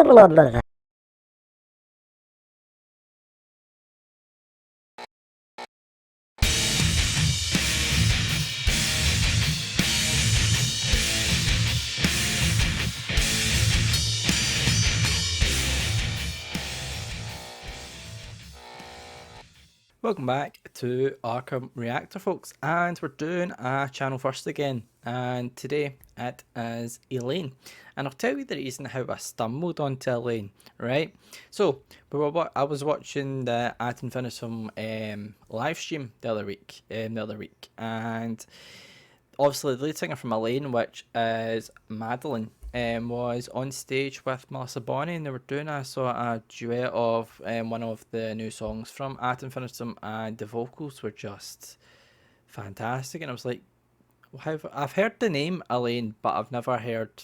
Welcome back to Arkham Reactor, folks, and we're doing a channel first again. And today it is Elaine, and I'll tell you the reason how I stumbled onto Elaine. Right, so I was watching the Ad Infinitum live stream the other week, and obviously the lead singer from Elaine, which is Madeleine, was on stage with Melissa Bonney, and they were doing a duet of one of the new songs from Ad Infinitum, and the vocals were just fantastic. And I was like, I've heard the name Elaine, but I've never heard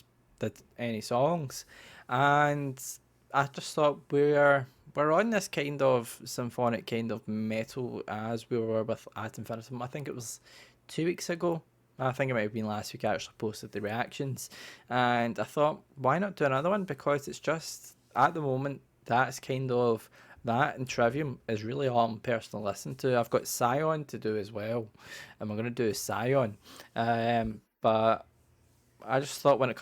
any songs, and I just thought we're on this kind of symphonic kind of metal as we were with Ad Infinitum. I think it was 2 weeks ago. I think it might have been last week. I actually posted the reactions, and I thought, why not do another one? Because it's just at the moment that's kind of that, and Trivium is really all I'm personally listening to. I've got Scion to do as well, and we're gonna do Scion. But I just thought when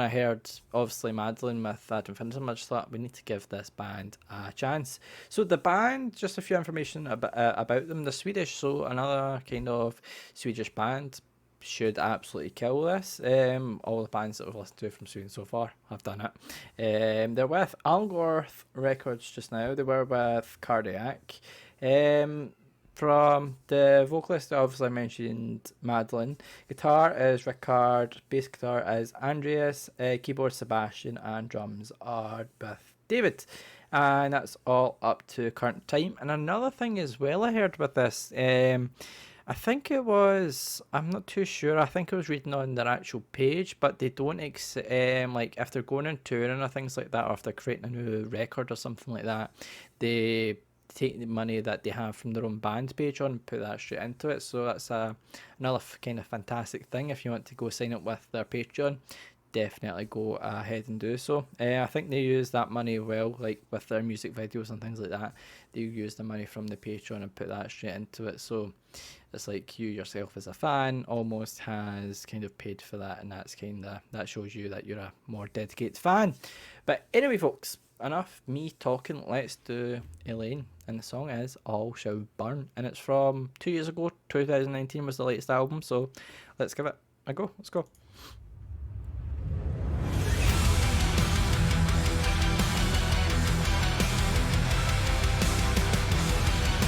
I heard obviously Madeleine with Ad Infinitum, I just thought we need to give this band a chance. So the band, just a few information about them. They're Swedish, so another kind of Swedish band should absolutely kill this. All the bands that we've listened to from Sweden so far have done it. They're with Algorth Records just now. They were with Cardiac. From the vocalist, obviously I mentioned Madeleine. Guitar is Rickard, bass guitar is Andreas, keyboard Sebastian, and drums are with David. And that's all up to current time. And another thing as well I heard with this, I think it was, I'm not too sure, I think I was reading on their actual page, but they don't, like if they're going on touring or things like that, or if they're creating a new record or something like that, they take the money that they have from their own band page on and put that straight into it. So that's another kind of fantastic thing. If you want to go sign up with their Patreon, definitely go ahead and do so. I think they use that money well, like with their music videos and things like that. They use the money from the Patreon and put that straight into it. So it's like you yourself as a fan almost has kind of paid for that, and that shows you that you're a more dedicated fan. But anyway, folks, enough me talking. Let's do Elaine, and the song is All Shall Burn, and it's from 2 years ago. 2019 was the latest album, so let's give it a go. Let's go.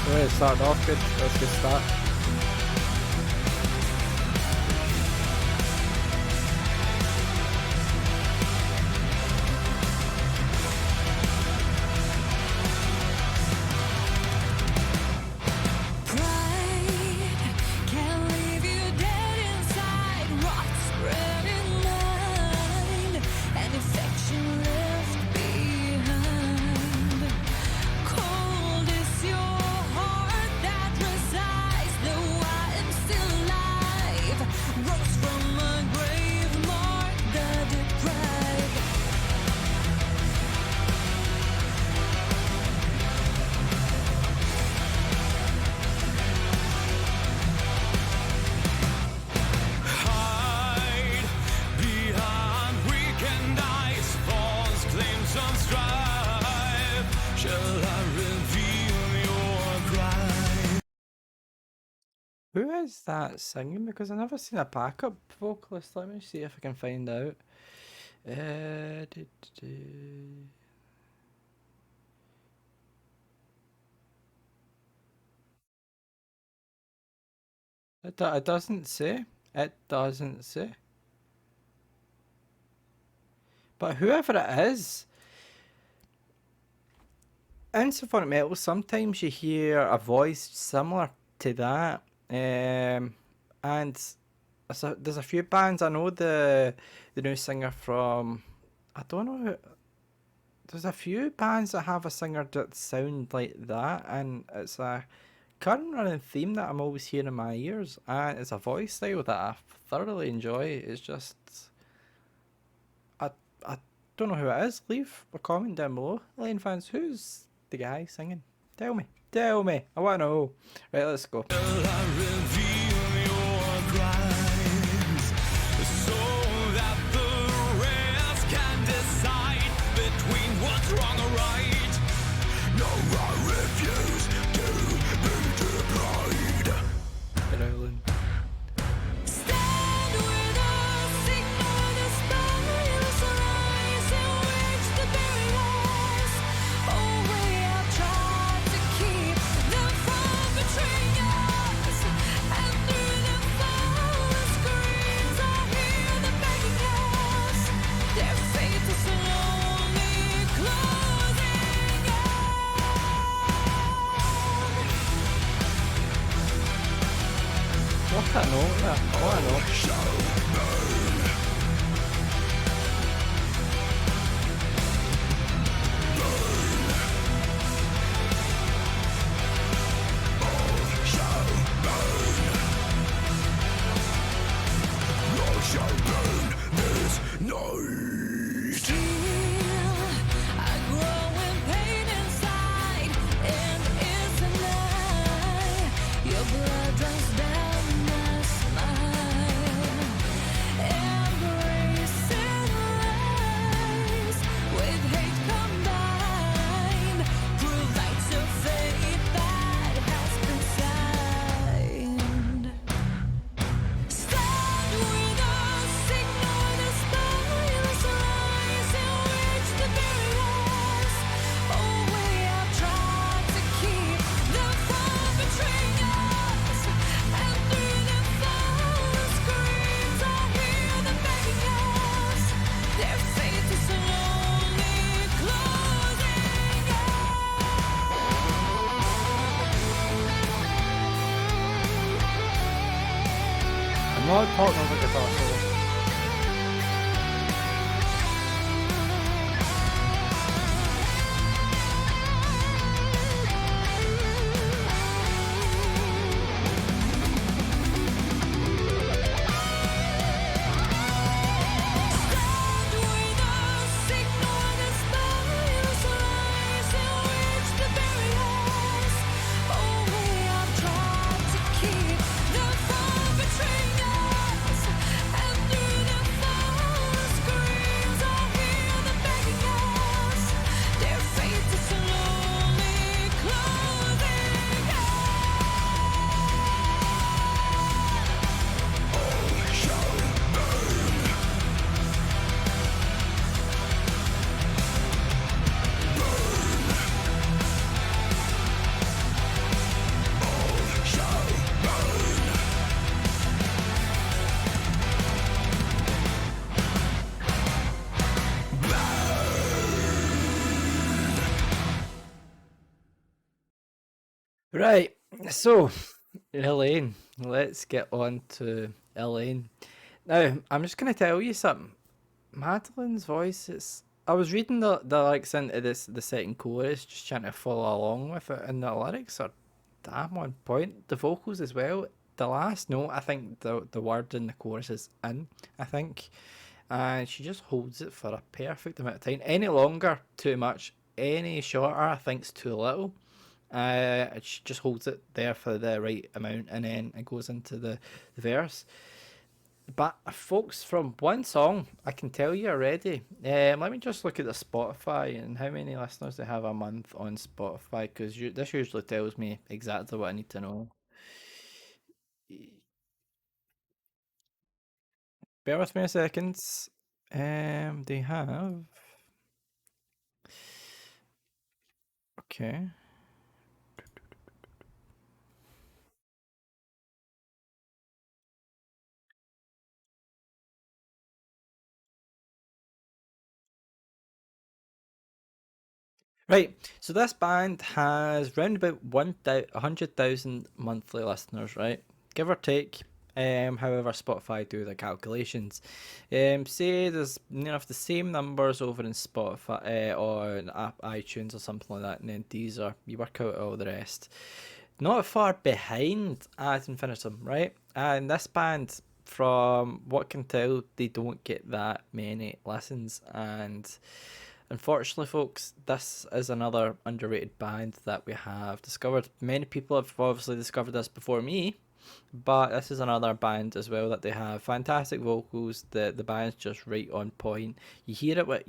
Well, it started off good. That's a good start. Who is that singing? Because I've never seen a backup vocalist. Let me see if I can find out. It doesn't say. It doesn't say. But whoever it is, in symphonic metal, sometimes you hear a voice similar to that. And there's a few bands. I know the new singer from, I don't know there's a few bands that have a singer that sound like that, and it's a current running theme that I'm always hearing in my ears, and it's a voice style that I thoroughly enjoy. It's just I don't know who it is, leave a comment down below. Elaine fans, who's the guy singing? Tell me. Tell me. I want to know. Right, let's go. What's wrong or right? No, I refuse to be deployed. Elaine. Stand with us, ignore the spirals rise in which the buried us. Oh, we have tried to keep them from betraying us. And through the fallen screams, I hear them begging us. Their fate is slowly closing in. What a note that. What a note. I grow in pain inside, and it's a lie. Your blood runs down my smile. Embracing lies with hate combined provides a fate that has been signed. Stand with us, ignore the spirals rise in which the buried us. Oh, we have tried to keep them from betraying us. And through the fallen screams, I hear them begging us. Their fate is slowly closing I'm not talking over guitar solo. Stand with us, ignore the spirals rise in which the buried us. Oh, we have tried to keep them from betraying us. And through the fallen screams, I hear them begging us. Their fate is slowly closing in. Right, so Elaine, let's get on to Elaine. Now, I'm just gonna tell you something. Madeleine's voice is. I was reading the lyrics into the second chorus, just trying to follow along with it, and the lyrics are damn on point. The vocals as well. The last note, I think the word in the chorus is in. I think, and she just holds it for a perfect amount of time. Any longer, too much. Any shorter, I think's too little. She just holds it there for the right amount, and then it goes into the verse. But folks, from one song, I can tell you already. Let me just look at the Spotify and how many listeners they have a month on Spotify, because this usually tells me exactly what I need to know. Bear with me a second. They have. Okay. Right, so this band has round about 100,000 monthly listeners, right? Give or take. However, Spotify do the calculations. Say there's near enough the same numbers over in Spotify or in iTunes or something like that, and then Deezer. You work out all the rest. Not far behind Ad Infinitum, right? And this band from what I can tell, they don't get that many listens, and unfortunately, folks, this is another underrated band that we have discovered. Many people have obviously discovered this before me, but this is another band as well that they have fantastic vocals. The band's just right on point. You hear it when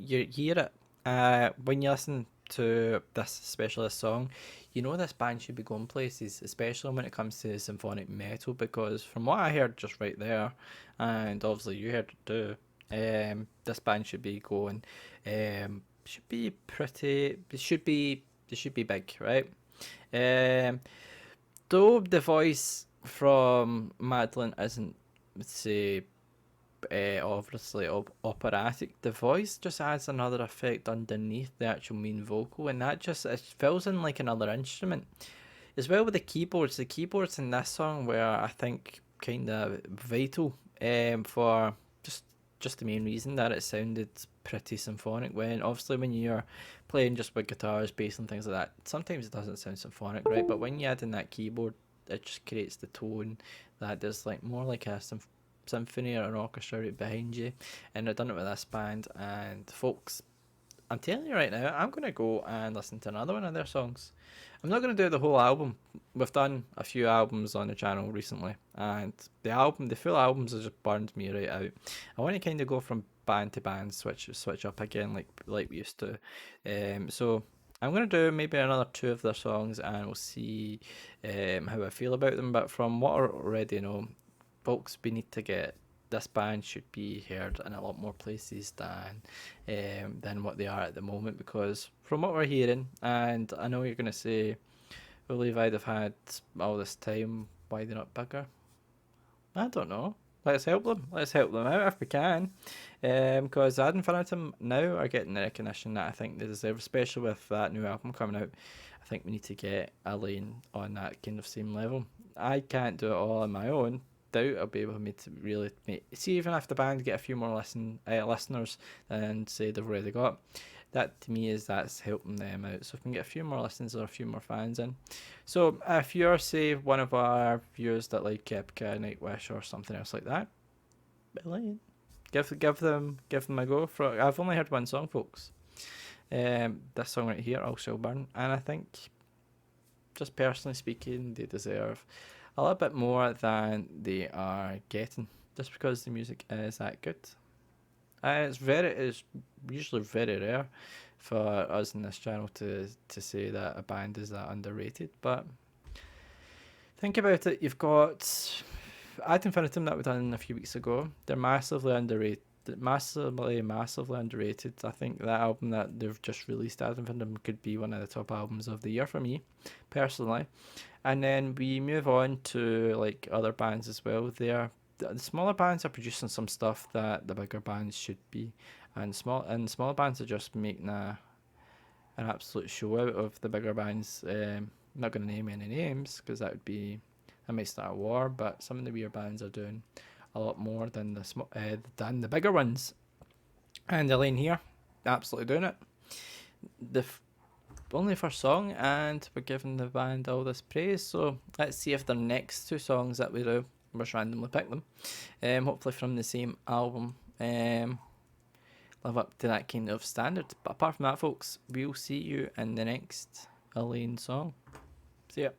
you listen to this, especially this song. You know this band should be going places, especially when it comes to symphonic metal, because from what I heard just right there, and obviously you heard it too, this band should be going, should be pretty. It should be big, right? Um, though the voice from Madeleine isn't, let's say, obviously operatic, the voice just adds another effect underneath the actual main vocal, and that just it fills in like another instrument. As well with the keyboards in this song were, I think, kind of vital for just just the main reason that it sounded pretty symphonic. When obviously when you're playing just with guitars, bass, and things like that, sometimes it doesn't sound symphonic, right? But when you add in that keyboard, it just creates the tone that there's like more like a symphony or an orchestra right behind you. And I've done it with this band, and folks, I'm telling you right now, I'm gonna go and listen to another one of their songs. I'm not gonna do the whole album. We've done a few albums on the channel recently, and the full albums have just burned me right out. I want to kind of go from band to band, switch up again, like we used to. So I'm gonna do maybe another two of their songs, and we'll see how I feel about them. But from what I already know, folks, we need to get this band should be heard in a lot more places than what they are at the moment, because from what we're hearing, and I know you're gonna say, well, Levi, they've had all this time, why they're not bigger? I don't know. Let's help them. Let's help them out if we can, because Ad Infinitum now are getting the recognition that I think they deserve, especially with that new album coming out. I think we need to get Elaine on that kind of same level. I can't do it all on my own. Doubt I'll be able to really make. See, even if the band get a few more listeners than say they've already got, that to me is that's helping them out. So if we can get a few more listens or a few more fans in. So if you're say one of our viewers that like Kepka, Nightwish, or something else like that, Elaine, give them a go. I've only heard one song, folks. This song right here, "All Shall Burn," and I think, just personally speaking, they deserve a little bit more than they are getting, just because the music is that good. And it's usually very rare for us in this channel to say that a band is that underrated. But think about it, you've got Ad Infinitum that we done a few weeks ago. They're massively underrated. Massively underrated. I think that album that they've just released, Ad Infinitum, could be one of the top albums of the year for me, personally. And then we move on to like other bands as well. The smaller bands are producing some stuff that the bigger bands should be, and smaller bands are just making an absolute show out of the bigger bands. I'm not going to name any names because that might start a war. But some of the weird bands are doing a lot more than than the bigger ones. And Elaine here, absolutely doing it. The only first song, and we're giving the band all this praise. So let's see if the next two songs that we do, we just randomly pick them, hopefully from the same album, live up to that kind of standard. But apart from that, folks, we'll see you in the next Elaine song. See ya.